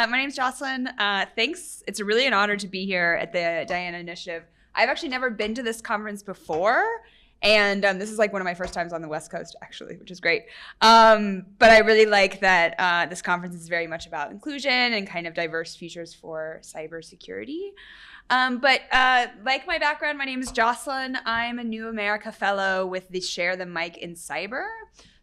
my name's Jocelyn. Thanks. It's really an honor to be here at the Diana Initiative. I've actually never been to this conference before, and this is like one of my first times on the West Coast, actually, which is great. But I really like that this conference is very much about inclusion and kind of diverse futures for cybersecurity. But like my background, my name is Jocelyn. I'm a New America Fellow with the Share the Mic in Cyber.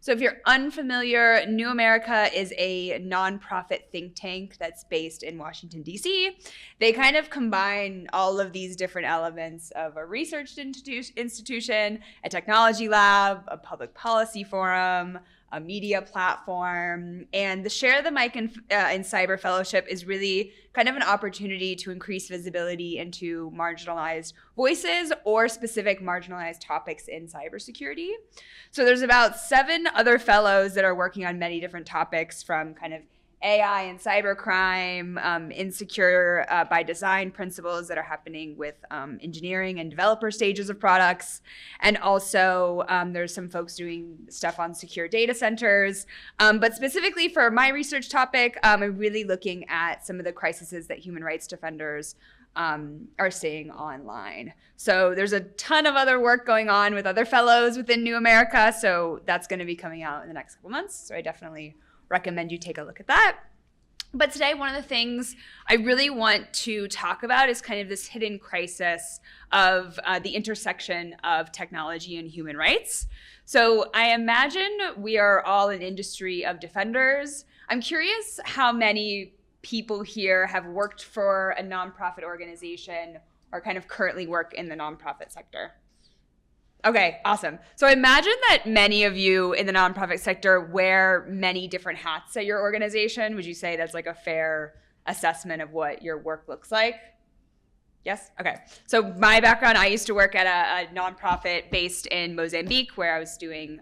So if you're unfamiliar, New America is a nonprofit think tank that's based in Washington, D.C. They kind of combine all of these different elements of a research institution, a technology lab, a public policy forum, a media platform, and the Share the Mic in Cyber Fellowship is really kind of an opportunity to increase visibility into marginalized voices or specific marginalized topics in cybersecurity. So there's about 7 other fellows that are working on many different topics, from kind of AI and cybercrime, insecure by design principles that are happening with engineering and developer stages of products. And also there's some folks doing stuff on secure data centers. But specifically for my research topic, I'm really looking at some of the crises that human rights defenders are seeing online. So there's a ton of other work going on with other fellows within New America. So that's going to be coming out in the next couple months. So I definitely recommend you take a look at that. But today, one of the things I really want to talk about is kind of this hidden crisis of the intersection of technology and human rights. So I imagine we are all an industry of defenders. I'm curious how many people here have worked for a nonprofit organization or kind of currently work in the nonprofit sector. Okay, awesome. So I imagine that many of you in the nonprofit sector wear many different hats at your organization. Would you say that's like a fair assessment of what your work looks like? Yes? Okay. So my background, I used to work at a nonprofit based in Mozambique where I was doing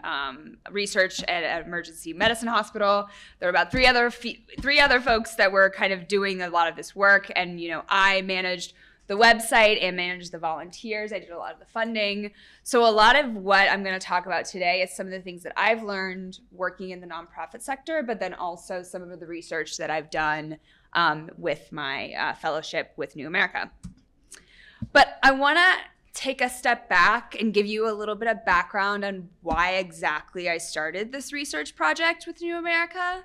research at an emergency medicine hospital. There were about three other folks that were kind of doing a lot of this work. And, I managed the website and managed the volunteers. I did a lot of the funding. So a lot of what I'm going to talk about today is some of the things that I've learned working in the nonprofit sector, but then also some of the research that I've done with my fellowship with New America. But I want to take a step back and give you a little bit of background on why exactly I started this research project with New America.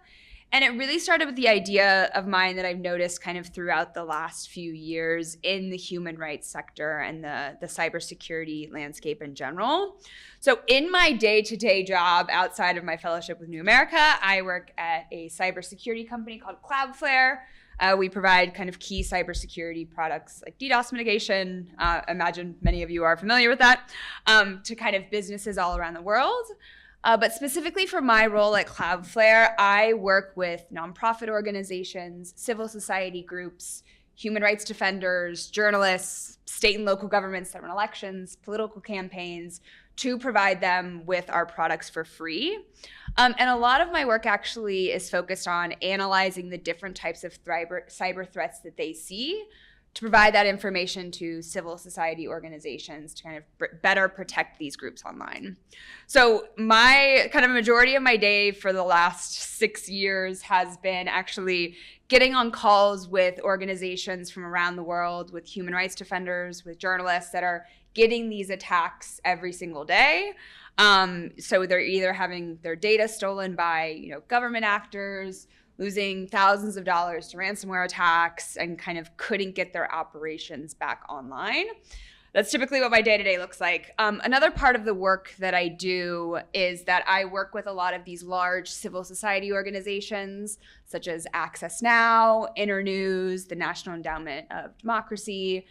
And it really started with the idea of mine that I've noticed kind of throughout the last few years in the human rights sector and the cybersecurity landscape in general. So in my day-to-day job outside of my fellowship with New America, I work at a cybersecurity company called Cloudflare. We provide kind of key cybersecurity products like DDoS mitigation. Imagine many of you are familiar with that, to kind of businesses all around the world. But specifically for my role at Cloudflare, I work with nonprofit organizations, civil society groups, human rights defenders, journalists, state and local governments that run elections, political campaigns, to provide them with our products for free. And a lot of my work actually is focused on analyzing the different types of cyber threats that they see, to provide that information to civil society organizations to kind of better protect these groups online. So my kind of majority of my day for the last 6 years has been actually getting on calls with organizations from around the world, with human rights defenders, with journalists that are getting these attacks every single day. So they're either having their data stolen by government actors, losing thousands of dollars to ransomware attacks, and kind of couldn't get their operations back online. That's typically what my day-to-day looks like. Another part of the work that I do is that I work with a lot of these large civil society organizations, such as Access Now, Internews, the National Endowment of Democracy,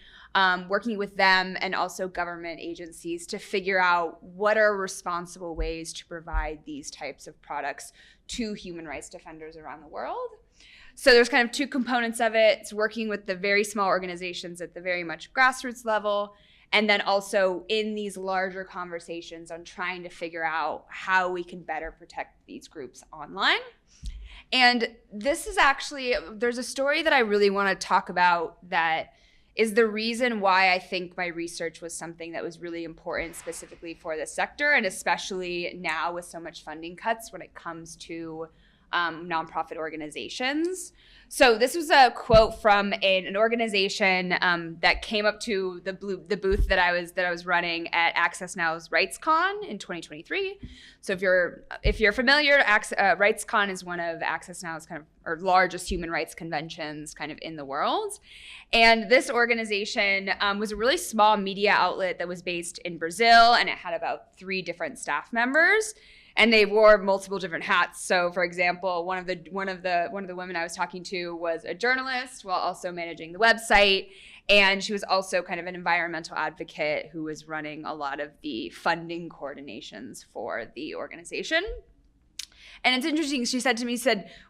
working with them and also government agencies to figure out what are responsible ways to provide these types of products to human rights defenders around the world. So there's kind of 2 components of it. It's working with the very small organizations at the very much grassroots level, and then also in these larger conversations on trying to figure out how we can better protect these groups online. And this is actually, there's a story that I really want to talk about that is the reason why I think my research was something that was really important specifically for this sector, and especially now with so much funding cuts when it comes to nonprofit organizations. So this was a quote from an organization that came up to the booth that I was running at Access Now's RightsCon in 2023. So if you're familiar, RightsCon is one of Access Now's largest human rights conventions kind of in the world. And this organization was a really small media outlet that was based in Brazil, and it had about 3 different staff members. And they wore multiple different hats. So, for example, one of the women I was talking to was a journalist while also managing the website, and she was also kind of an environmental advocate who was running a lot of the funding coordinations for the organization. And it's interesting. She said to me,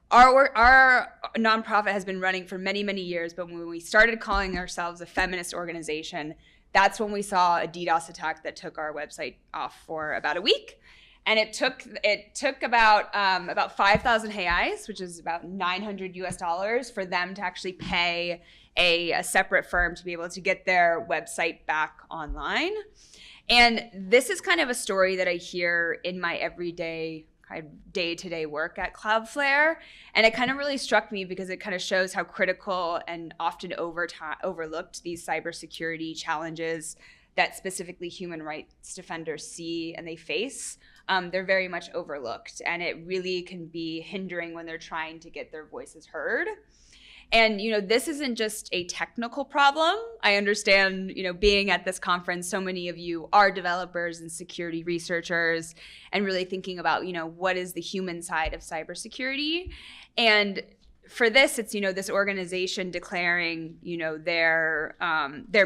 our nonprofit has been running for many, many years, but when we started calling ourselves a feminist organization, that's when we saw a DDoS attack that took our website off for about a week. And it took about 5,000 reais, which is about $900 for them to actually pay a separate firm to be able to get their website back online. And this is kind of a story that I hear in my everyday kind of day-to-day work at Cloudflare. And it kind of really struck me because it kind of shows how critical and often overlooked these cybersecurity challenges that specifically human rights defenders see and they face. They're very much overlooked, and it really can be hindering when they're trying to get their voices heard. And, this isn't just a technical problem. I understand, being at this conference, so many of you are developers and security researchers and really thinking about, what is the human side of cybersecurity. And for this, it's, this organization declaring, their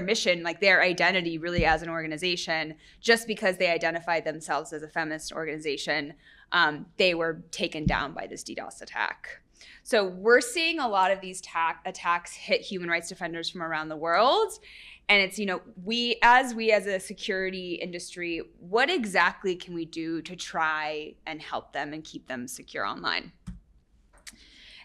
mission, like their identity really as an organization, just because they identified themselves as a feminist organization, they were taken down by this DDoS attack. So we're seeing a lot of these attacks hit human rights defenders from around the world. And it's, we as a security industry, what exactly can we do to try and help them and keep them secure online?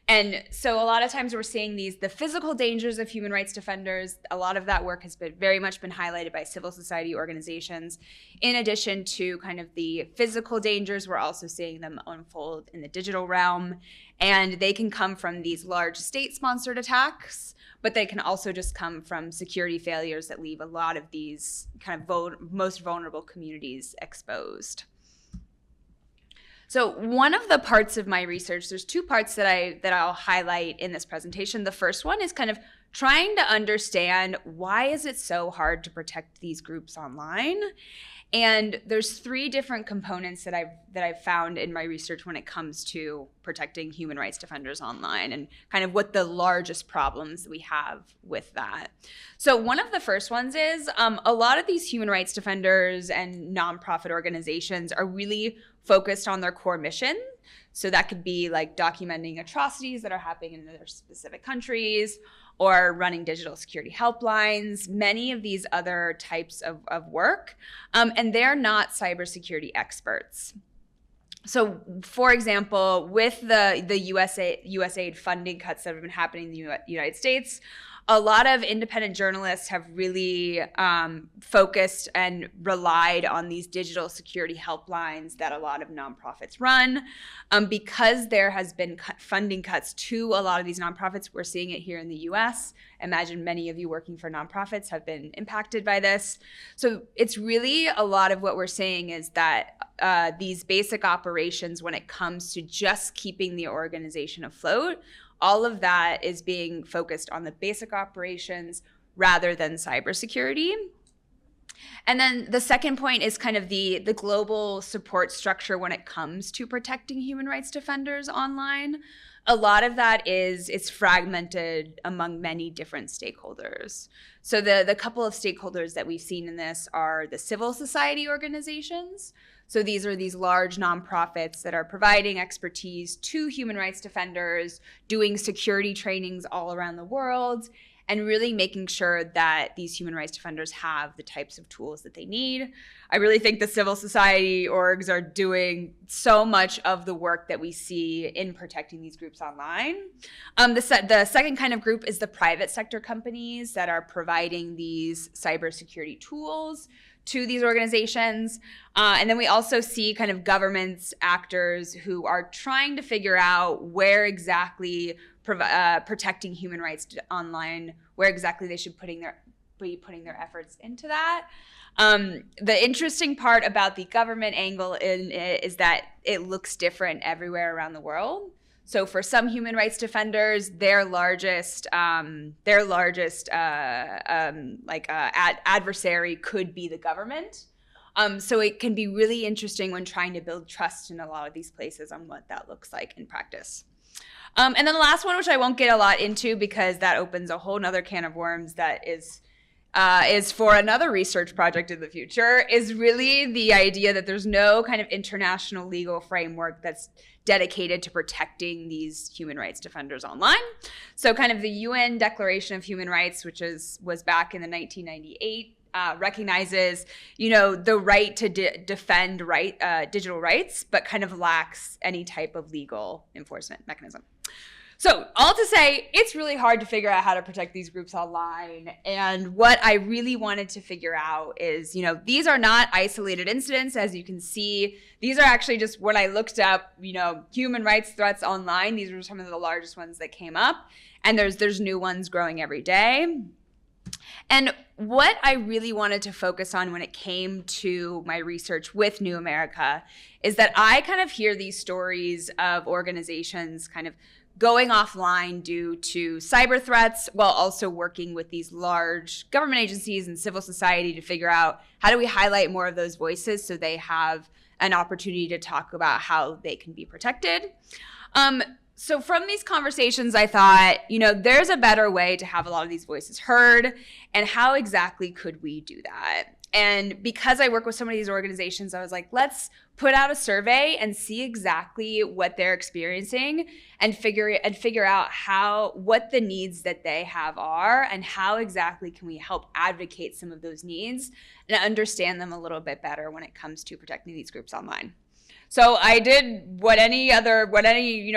And so a lot of times we're seeing the physical dangers of human rights defenders. A lot of that work has been very much been highlighted by civil society organizations. In addition to kind of the physical dangers, we're also seeing them unfold in the digital realm. And they can come from these large state-sponsored attacks, but they can also just come from security failures that leave a lot of these kind of most vulnerable communities exposed. So one of the parts of my research, there's 2 parts that I'll highlight in this presentation. The first one is kind of trying to understand why is it so hard to protect these groups online? And there's 3 different components that I've found in my research when it comes to protecting human rights defenders online and kind of what the largest problems we have with that. So one of the first ones is a lot of these human rights defenders and nonprofit organizations are really focused on their core mission. So that could be like documenting atrocities that are happening in their specific countries, or running digital security helplines, many of these other types of work, and they're not cybersecurity experts. So, for example, with the USAID funding cuts that have been happening in the United States, a lot of independent journalists have really focused and relied on these digital security helplines that a lot of nonprofits run. Because there has been funding cuts to a lot of these nonprofits, we're seeing it here in the US. Imagine many of you working for nonprofits have been impacted by this. So it's really a lot of what we're saying is that these basic operations, when it comes to just keeping the organization afloat, all of that is being focused on the basic operations rather than cybersecurity. And then the second point is kind of the global support structure when it comes to protecting human rights defenders online. A lot of that it's fragmented among many different stakeholders. So the couple of stakeholders that we've seen in this are the civil society organizations. So these are these large nonprofits that are providing expertise to human rights defenders, doing security trainings all around the world, and really making sure that these human rights defenders have the types of tools that they need. I really think the civil society orgs are doing so much of the work that we see in protecting these groups online. The second kind of group is the private sector companies that are providing these cybersecurity tools to these organizations. And then we also see kind of governments, actors who are trying to figure out where exactly protecting human rights online, where exactly they should be putting their efforts into that. The interesting part about the government angle in it is that it looks different everywhere around the world. So for some human rights defenders, their largest adversary could be the government. So it can be really interesting when trying to build trust in a lot of these places on what that looks like in practice. And then the last one, which I won't get a lot into because that opens a whole nother can of worms that is for another research project in the future, is really the idea that there's no kind of international legal framework that's dedicated to protecting these human rights defenders online. So kind of the UN Declaration of Human Rights, which was back in the 1998, recognizes, the right to defend digital rights, but kind of lacks any type of legal enforcement mechanism. So all to say, it's really hard to figure out how to protect these groups online. And what I really wanted to figure out is, these are not isolated incidents. As you can see, these are actually just when I looked up, human rights threats online. These were some of the largest ones that came up. And there's new ones growing every day. And what I really wanted to focus on when it came to my research with New America is that I kind of hear these stories of organizations kind of going offline due to cyber threats, while also working with these large government agencies and civil society to figure out how do we highlight more of those voices so they have an opportunity to talk about how they can be protected. So from these conversations, I thought, there's a better way to have a lot of these voices heard, and how exactly could we do that? And because I work with so many of these organizations, I was like, let's put out a survey and see exactly what they're experiencing and figure out what the needs that they have are, and how exactly can we help advocate some of those needs and understand them a little bit better when it comes to protecting these groups online. So I did what any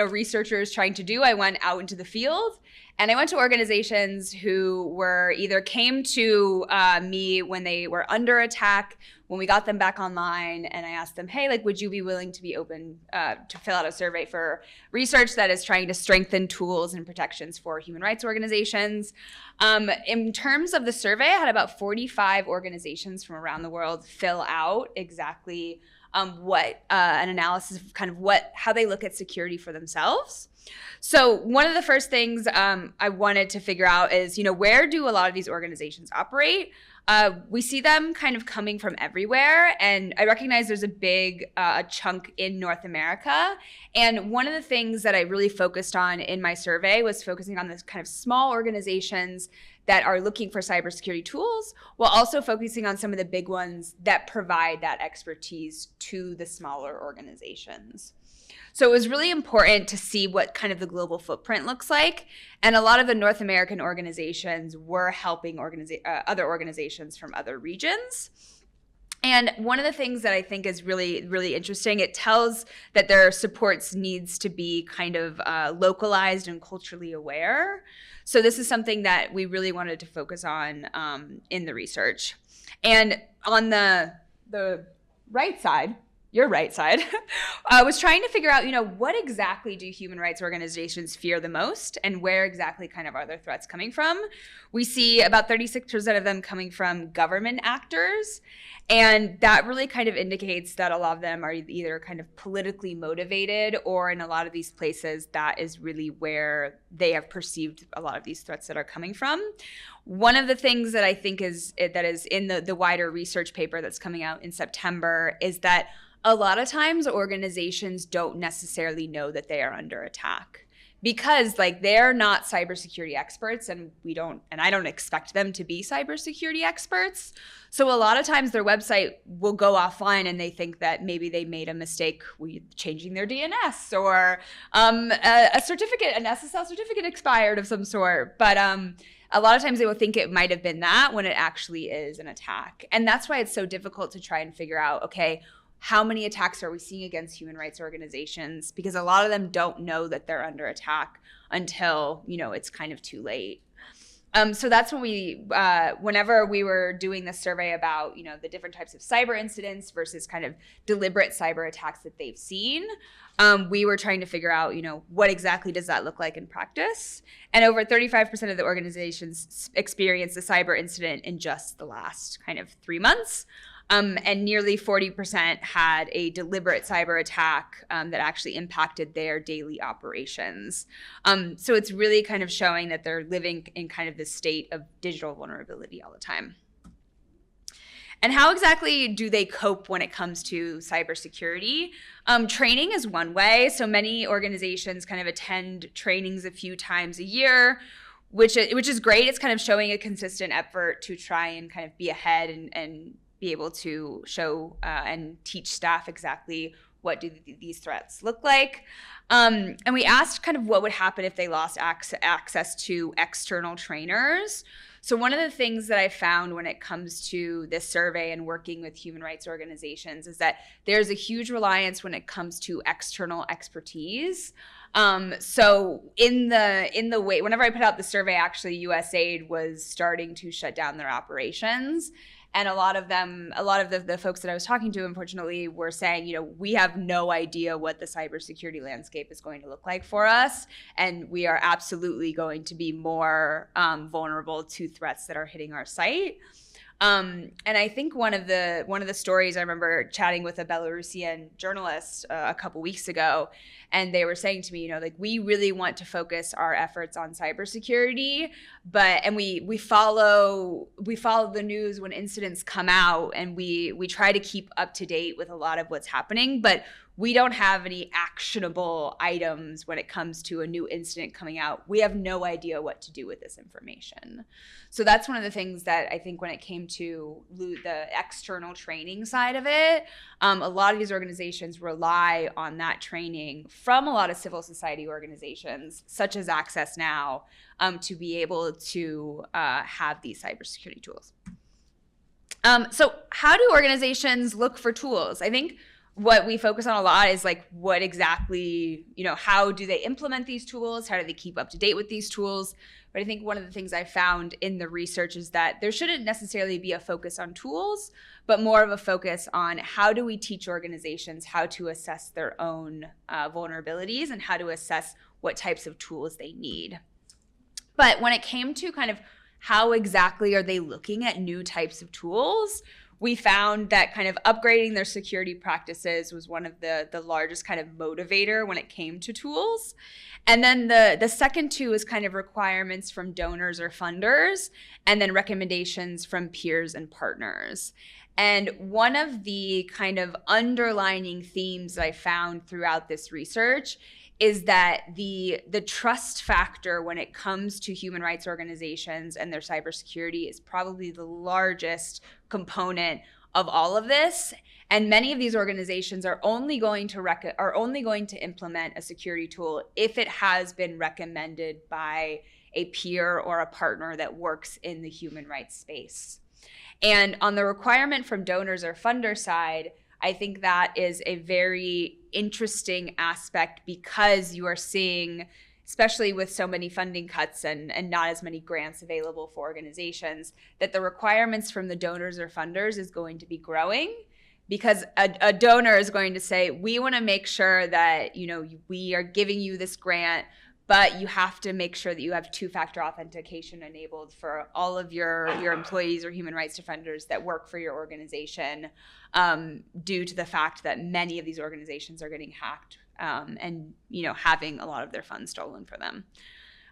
researcher is trying to do. I went out into the field, and I went to organizations who either came to me when they were under attack, when we got them back online, and I asked them, hey, would you be willing to be open to fill out a survey for research that is trying to strengthen tools and protections for human rights organizations? In terms of the survey, I had about 45 organizations from around the world fill out exactly an analysis of kind of how they look at security for themselves. So one of the first things I wanted to figure out is, where do a lot of these organizations operate? We see them kind of coming from everywhere, and I recognize there's a big chunk in North America. And one of the things that I really focused on in my survey was focusing on this kind of small organizations that are looking for cybersecurity tools, while also focusing on some of the big ones that provide that expertise to the smaller organizations. So it was really important to see what kind of the global footprint looks like. And a lot of the North American organizations were helping other organizations from other regions. And one of the things that I think is really, really interesting, it tells that their supports needs to be kind of localized and culturally aware. So this is something that we really wanted to focus on in the research. And on the right side, your right side, I was trying to figure out, what exactly do human rights organizations fear the most, and where exactly kind of are their threats coming from? We see about 36% of them coming from government actors. And that really kind of indicates that a lot of them are either kind of politically motivated, or in a lot of these places, that is really where they have perceived a lot of these threats that are coming from. One of the things that I think is in the wider research paper that's coming out in September is that a lot of times organizations don't necessarily know that they are under attack, because they're not cybersecurity experts, and I don't expect them to be cybersecurity experts. So a lot of times their website will go offline and they think that maybe they made a mistake with changing their DNS, or an SSL certificate expired of some sort. But a lot of times they will think it might have been that, when it actually is an attack. And that's why it's so difficult to try and figure out, okay, how many attacks are we seeing against human rights organizations? Because a lot of them don't know that they're under attack until, it's kind of too late. So that's when whenever we were doing this survey about, the different types of cyber incidents versus kind of deliberate cyber attacks that they've seen, we were trying to figure out, what exactly does that look like in practice? And over 35% of the organizations experienced a cyber incident in just the last kind of 3 months. And nearly 40% had a deliberate cyber attack that actually impacted their daily operations. So it's really kind of showing that they're living in kind of this state of digital vulnerability all the time. And how exactly do they cope when it comes to cybersecurity? Training is one way. So many organizations kind of attend trainings a few times a year, which is great. It's kind of showing a consistent effort to try and kind of be ahead and be able to show and teach staff exactly what do these threats look like. And we asked kind of what would happen if they lost access to external trainers. So one of the things that I found when it comes to this survey and working with human rights organizations is that there's a huge reliance when it comes to external expertise. So in the way, whenever I put out the survey, actually USAID was starting to shut down their operations. And a lot of the folks that I was talking to, unfortunately, were saying, we have no idea what the cybersecurity landscape is going to look like for us. And we are absolutely going to be more vulnerable to threats that are hitting our site. And I think one of the stories, I remember chatting with a Belarusian journalist a couple weeks ago, and they were saying to me, we really want to focus our efforts on cybersecurity, and we follow the news when incidents come out, and we try to keep up to date with a lot of what's happening, but we don't have any actionable items when it comes to a new incident coming out. We have no idea what to do with this information. So that's one of the things that I think when it came to the external training side of it, a lot of these organizations rely on that training from a lot of civil society organizations, such as Access Now, to be able to have these cybersecurity tools. So how do organizations look for tools? I think what we focus on a lot is like what exactly, how do they implement these tools? How do they keep up to date with these tools? But I think one of the things I found in the research is that there shouldn't necessarily be a focus on tools, but more of a focus on how do we teach organizations how to assess their own vulnerabilities and how to assess what types of tools they need. But when it came to kind of how exactly are they looking at new types of tools, we found that kind of upgrading their security practices was one of the largest kind of motivator when it came to tools. And then the second two is kind of requirements from donors or funders, and then recommendations from peers and partners. And one of the kind of underlining themes that I found throughout this research is that the trust factor when it comes to human rights organizations and their cybersecurity is probably the largest component of all of this. And many of these organizations are only going to implement a security tool if it has been recommended by a peer or a partner that works in the human rights space. And on the requirement from donors or funder side, I think that is a very interesting aspect because you are seeing, especially with so many funding cuts and not as many grants available for organizations, that the requirements from the donors or funders is going to be growing, because a donor is going to say, we want to make sure that we are giving you this grant, but you have to make sure that you have two-factor authentication enabled for all of your employees or human rights defenders that work for your organization, due to the fact that many of these organizations are getting hacked and having a lot of their funds stolen for them.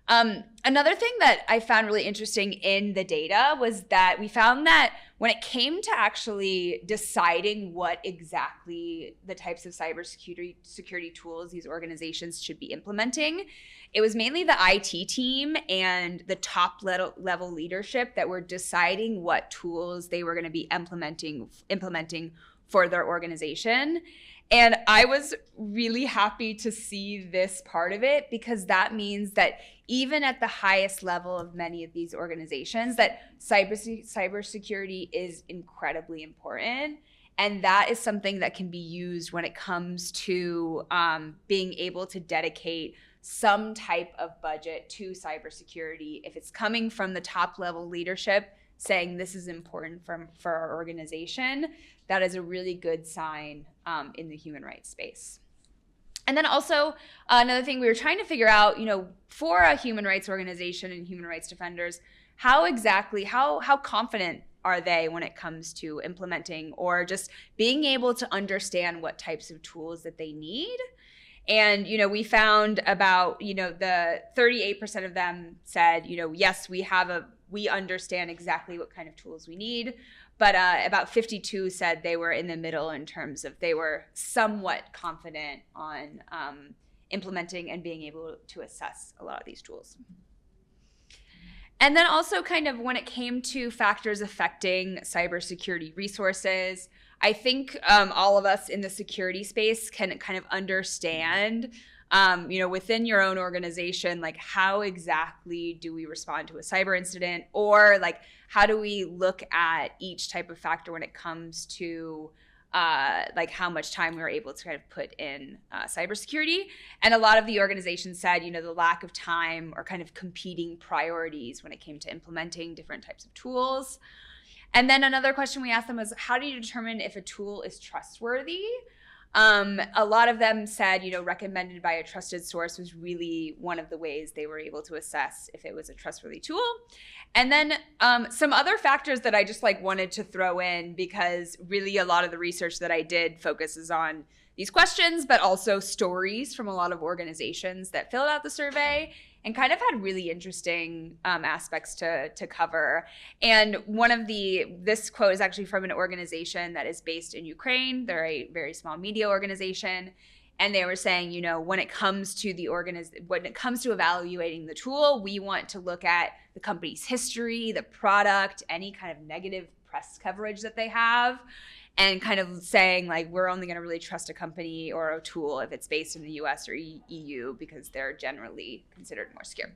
Another thing that I found really interesting in the data was that we found that when it came to actually deciding what exactly the types of cybersecurity tools these organizations should be implementing, it was mainly the IT team and the top level leadership that were deciding what tools they were going to be implementing for their organization. And I was really happy to see this part of it, because that means that even at the highest level of many of these organizations, that cybersecurity is incredibly important. And that is something that can be used when it comes to being able to dedicate some type of budget to cybersecurity, if it's coming from the top level leadership saying this is important for our organization, that is a really good sign in the human rights space. And then also another thing we were trying to figure out, for a human rights organization and human rights defenders, how confident are they when it comes to implementing or just being able to understand what types of tools that they need. And, we found about, the 38% of them said, yes, we understand exactly what kind of tools we need. But about 52 said they were in the middle in terms of they were somewhat confident on implementing and being able to assess a lot of these tools. And then also kind of when it came to factors affecting cybersecurity resources, I think all of us in the security space can kind of understand, within your own organization, like how exactly do we respond to a cyber incident, or like how do we look at each type of factor when it comes to like how much time we were able to kind of put in cybersecurity. And a lot of the organizations said, the lack of time or kind of competing priorities when it came to implementing different types of tools. And then another question we asked them was, how do you determine if a tool is trustworthy? A lot of them said, recommended by a trusted source was really one of the ways they were able to assess if it was a trustworthy tool. And then some other factors that I just wanted to throw in, because really a lot of the research that I did focuses on these questions, but also stories from a lot of organizations that filled out the survey and kind of had really interesting aspects to cover. And this quote is actually from an organization that is based in Ukraine. They're a very small media organization. And they were saying, when it comes to evaluating the tool, we want to look at the company's history, the product, any kind of negative press coverage that they have, and kind of saying we're only going to really trust a company or a tool if it's based in the US or EU, because they're generally considered more secure.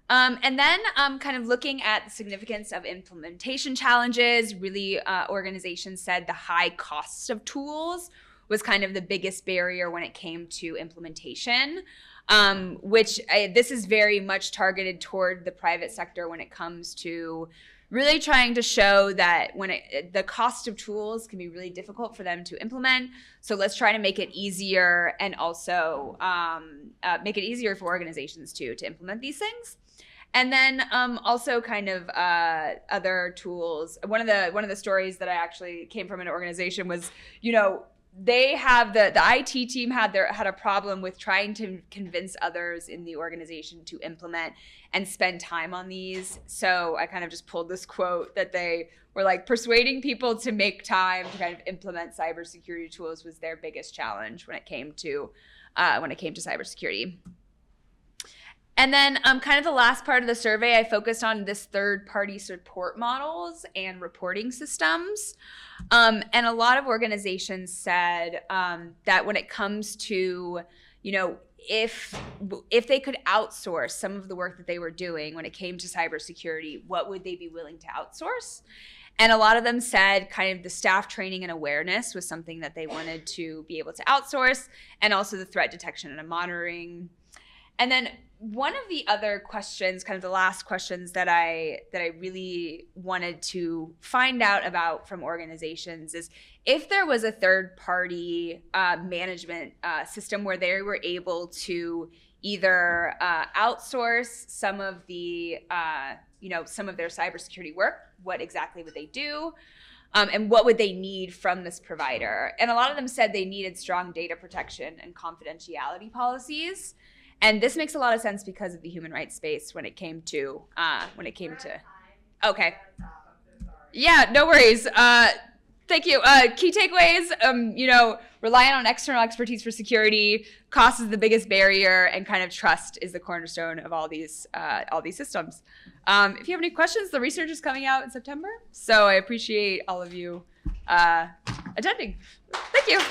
And then kind of looking at the significance of implementation challenges, really organizations said the high costs of tools was kind of the biggest barrier when it came to implementation, which this is very much targeted toward the private sector when it comes to really trying to show that the cost of tools can be really difficult for them to implement. So let's try to make it easier, and also make it easier for organizations to implement these things. And then also kind of other tools. One of the stories that I actually came from an organization was, they have the IT team had a problem with trying to convince others in the organization to implement and spend time on these. So I kind of just pulled this quote that they were persuading people to make time to kind of implement cybersecurity tools was their biggest challenge when it came to cybersecurity. And then kind of the last part of the survey, I focused on this third-party support models and reporting systems. And a lot of organizations said that when it comes to, if they could outsource some of the work that they were doing when it came to cybersecurity, what would they be willing to outsource? And a lot of them said kind of the staff training and awareness was something that they wanted to be able to outsource, and also the threat detection and monitoring. And then one of the other questions, kind of the last questions that I really wanted to find out about from organizations is if there was a third-party management system where they were able to either outsource some of the, some of their cybersecurity work, what exactly would they do? And what would they need from this provider? And a lot of them said they needed strong data protection and confidentiality policies. And this makes a lot of sense because of the human rights space when it came to, okay. Yeah, no worries. Thank you. Key takeaways, relying on external expertise for security, cost is the biggest barrier, and kind of trust is the cornerstone of all these systems. If you have any questions, the research is coming out in September, so I appreciate all of you attending. Thank you.